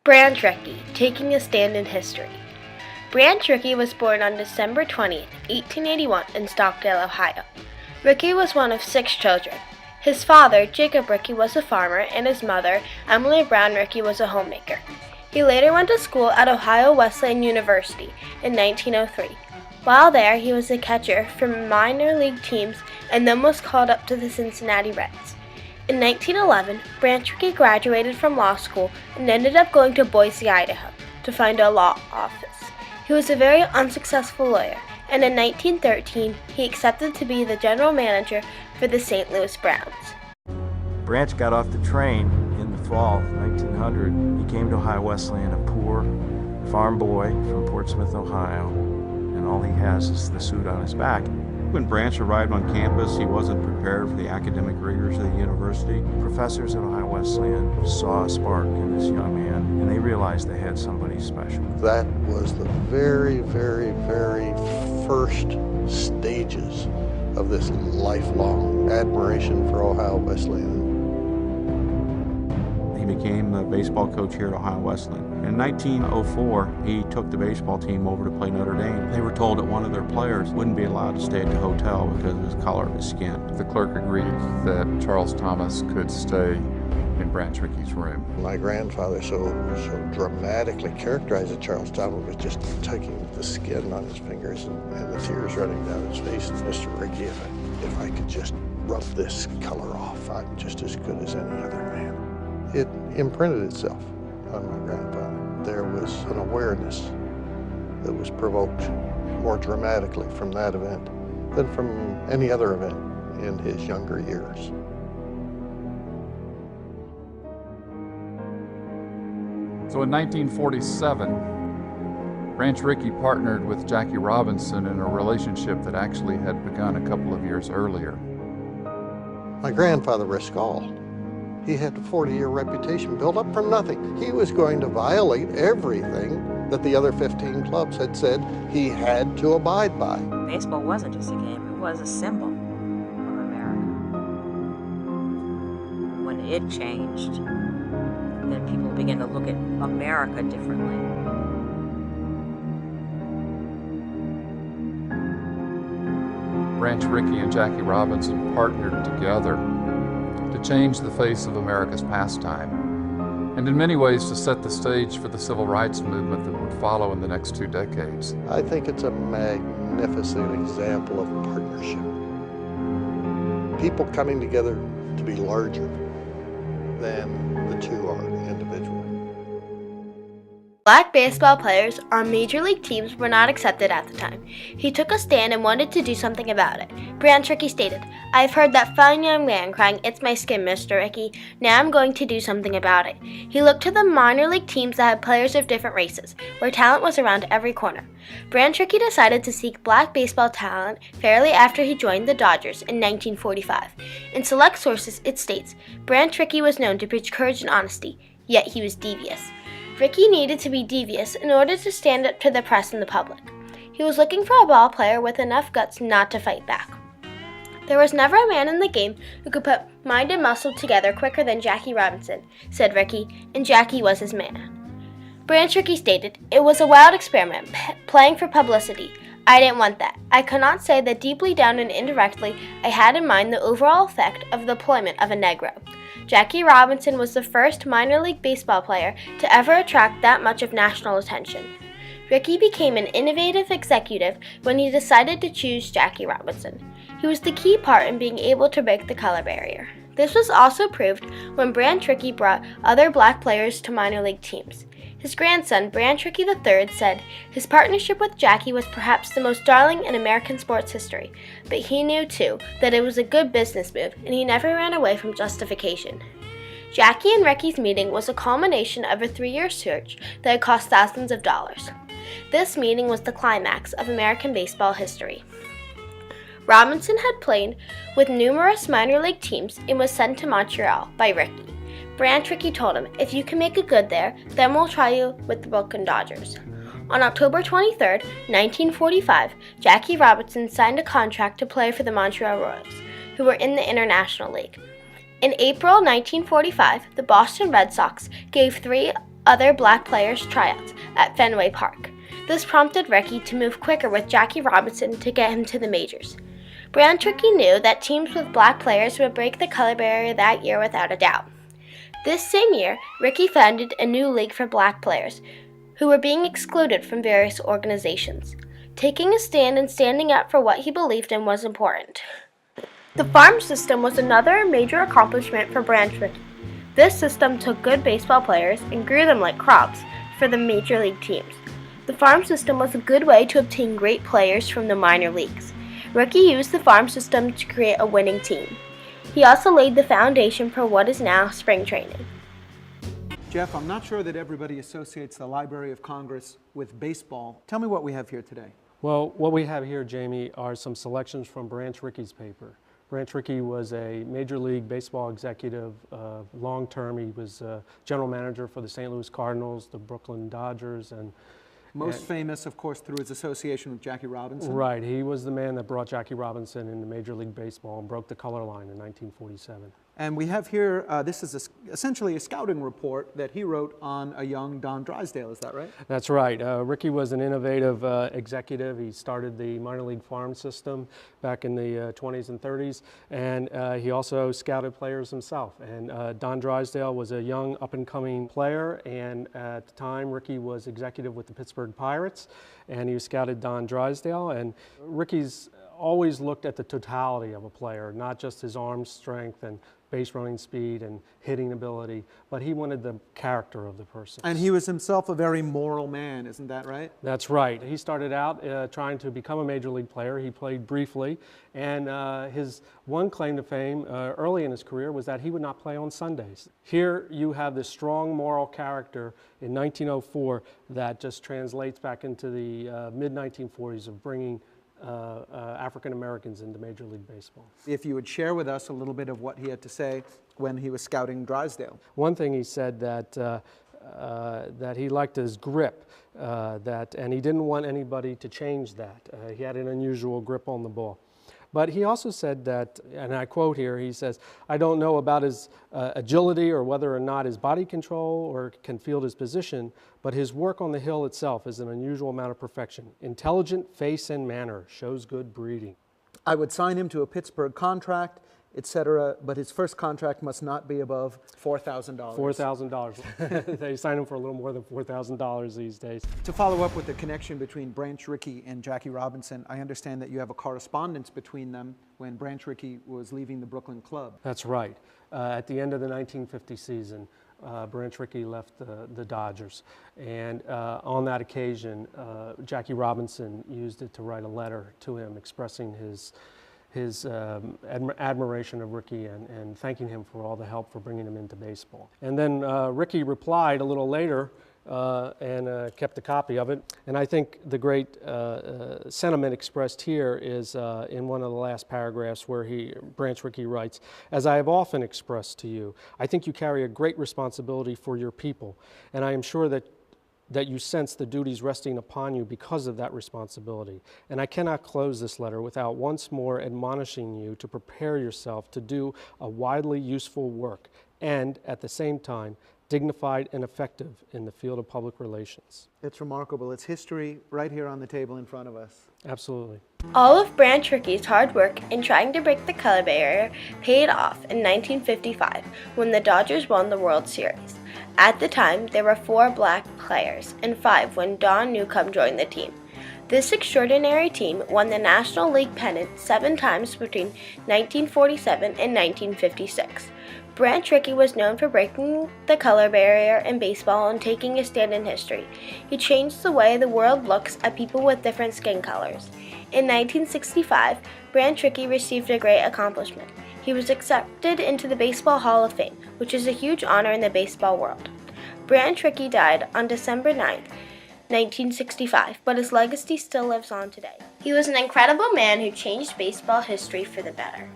Branch Rickey, taking a stand in history. Branch Rickey was born on December 20, 1881 in Stockdale, Ohio. Rickey was one of 6 children. His father, Jacob Rickey, was a farmer, and his mother, Emily Brown Rickey, was a homemaker. He later went to school at Ohio Wesleyan University in 1903. While there, he was a catcher for minor league teams and then was called up to the Cincinnati Reds. In 1911, Branch Rickey graduated from law school and ended up going to Boise, Idaho, to find a law office. He was a very unsuccessful lawyer, and in 1913, he accepted to be the general manager for the St. Louis Browns. Branch got off the train in the fall of 1900. He came to Ohio Wesleyan, a poor farm boy from Portsmouth, Ohio, and all he has is the suit on his back. When Branch arrived on campus, he wasn't prepared for the academic rigors of the university. Professors at Ohio Wesleyan saw a spark in this young man, and they realized they had somebody special. That was the very, very, very first stages of this lifelong admiration for Ohio Wesleyan. He became the baseball coach here at Ohio Wesleyan. In 1904, he took the baseball team over to play Notre Dame. They were told that one of their players wouldn't be allowed to stay at the hotel because of the color of his skin. The clerk agreed that Charles Thomas could stay in Branch Rickey's room. My grandfather so dramatically characterized that Charles Thomas was just taking the skin on his fingers and the tears running down his face. Mr. Rickey, if I could just rub this color off, I'm just as good as any other man. It imprinted itself on my grandfather. There was an awareness that was provoked more dramatically from that event than from any other event in his younger years. So in 1947, Branch Rickey partnered with Jackie Robinson in a relationship that actually had begun a couple of years earlier. My grandfather risked all. He had a 40-year reputation built up from nothing. He was going to violate everything that the other 15 clubs had said he had to abide by. Baseball wasn't just a game, it was a symbol of America. When it changed, then people began to look at America differently. Branch Rickey and Jackie Robinson partnered together to change the face of America's pastime, and in many ways to set the stage for the civil rights movement that would follow in the next 2 decades. I think it's a magnificent example of partnership. People coming together to be larger than the two are individually. Black baseball players on major league teams were not accepted at the time. He took a stand and wanted to do something about it. Branch Rickey stated, "I've heard that fine young man crying, 'It's my skin, Mr. Rickey. Now I'm going to do something about it.'" He looked to the minor league teams that had players of different races, where talent was around every corner. Branch Rickey decided to seek black baseball talent fairly after he joined the Dodgers in 1945. In select sources, it states, Branch Rickey was known to preach courage and honesty, yet he was devious. Rickey needed to be devious in order to stand up to the press and the public. He was looking for a ball player with enough guts not to fight back. "There was never a man in the game who could put mind and muscle together quicker than Jackie Robinson," said Rickey, and Jackie was his man. Branch Rickey stated, "It was a wild experiment, playing for publicity. I didn't want that. I could not say that deeply down and indirectly I had in mind the overall effect of the employment of a Negro." Jackie Robinson was the first minor league baseball player to ever attract that much of national attention. Rickey became an innovative executive when he decided to choose Jackie Robinson. He was the key part in being able to break the color barrier. This was also proved when Branch Rickey brought other black players to minor league teams. His grandson, Branch Rickey III, said his partnership with Jackie was perhaps the most darling in American sports history, but he knew, too, that it was a good business move, and he never ran away from justification. Jackie and Rickey's meeting was a culmination of a 3-year search that had cost thousands of dollars. This meeting was the climax of American baseball history. Robinson had played with numerous minor league teams and was sent to Montreal by Rickey. Branch Rickey told him, "If you can make it good there, then we'll try you with the Brooklyn Dodgers." On October 23, 1945, Jackie Robinson signed a contract to play for the Montreal Royals, who were in the International League. In April 1945, the Boston Red Sox gave 3 other black players' tryouts at Fenway Park. This prompted Rickey to move quicker with Jackie Robinson to get him to the majors. Branch Rickey knew that teams with black players would break the color barrier that year without a doubt. This same year, Rickey founded a new league for black players who were being excluded from various organizations. Taking a stand and standing up for what he believed in was important. The farm system was another major accomplishment for Branch Rickey. This system took good baseball players and grew them like crops for the major league teams. The farm system was a good way to obtain great players from the minor leagues. Rickey used the farm system to create a winning team. He also laid the foundation for what is now spring training. Jeff, I'm not sure that everybody associates the Library of Congress with baseball. Tell me what we have here today. Well, what we have here, Jamie, are some selections from Branch Rickey's paper. Branch Rickey was a Major League Baseball executive long-term. He was general manager for the St. Louis Cardinals, the Brooklyn Dodgers, and most famous, of course, through his association with Jackie Robinson. Right. He was the man that brought Jackie Robinson into Major League Baseball and broke the color line in 1947. And we have here, this is essentially a scouting report that he wrote on a young Don Drysdale, is that right? That's right. Rickey was an innovative executive. He started the minor league farm system back in the 20s and 30s, and he also scouted players himself. And Don Drysdale was a young up-and-coming player, and at the time Rickey was executive with the Pittsburgh Pirates, and he scouted Don Drysdale. And Rickey's always looked at the totality of a player, not just his arm strength and base running speed and hitting ability, but he wanted the character of the person. And he was himself a very moral man, isn't that right? That's right. He started out trying to become a major league player. He played briefly, and his one claim to fame early in his career was that he would not play on Sundays. Here you have this strong moral character in 1904 that just translates back into the mid-1940s of bringing African Americans into Major League Baseball. If you would share with us a little bit of what he had to say when he was scouting Drysdale. One thing he said that he liked his grip, and he didn't want anybody to change that. He had an unusual grip on the ball. But he also said that, and I quote here, he says, "I don't know about his agility or whether or not his body control or can field his position, but his work on the hill itself is an unusual amount of perfection. Intelligent face and manner shows good breeding." I would sign him to a Pittsburgh contract, etc., but his first contract must not be above $4,000. $4,000. They sign him for a little more than $4,000 these days. To follow up with the connection between Branch Rickey and Jackie Robinson, I understand that you have a correspondence between them when Branch Rickey was leaving the Brooklyn club. That's right. At the end of the 1950 season, Branch Rickey left the Dodgers, and on that occasion, Jackie Robinson used it to write a letter to him expressing his admiration of Rickey and thanking him for all the help for bringing him into baseball. And then Rickey replied a little later and kept a copy of it. And I think the great sentiment expressed here is in one of the last paragraphs where Branch Rickey writes, "As I have often expressed to you, I think you carry a great responsibility for your people, and I am sure that you sense the duties resting upon you because of that responsibility. And I cannot close this letter without once more admonishing you to prepare yourself to do a widely useful work and, at the same time, dignified and effective in the field of public relations." It's remarkable. It's history right here on the table in front of us. Absolutely. All of Branch Rickey's hard work in trying to break the color barrier paid off in 1955 when the Dodgers won the World Series. At the time, there were 4 black players and 5 when Don Newcomb joined the team. This extraordinary team won the National League pennant 7 times between 1947 and 1956. Branch Rickey was known for breaking the color barrier in baseball and taking a stand in history. He changed the way the world looks at people with different skin colors. In 1965, Branch Rickey received a great accomplishment. He was accepted into the Baseball Hall of Fame, which is a huge honor in the baseball world. Branch Rickey died on December 9th, 1965, but his legacy still lives on today. He was an incredible man who changed baseball history for the better.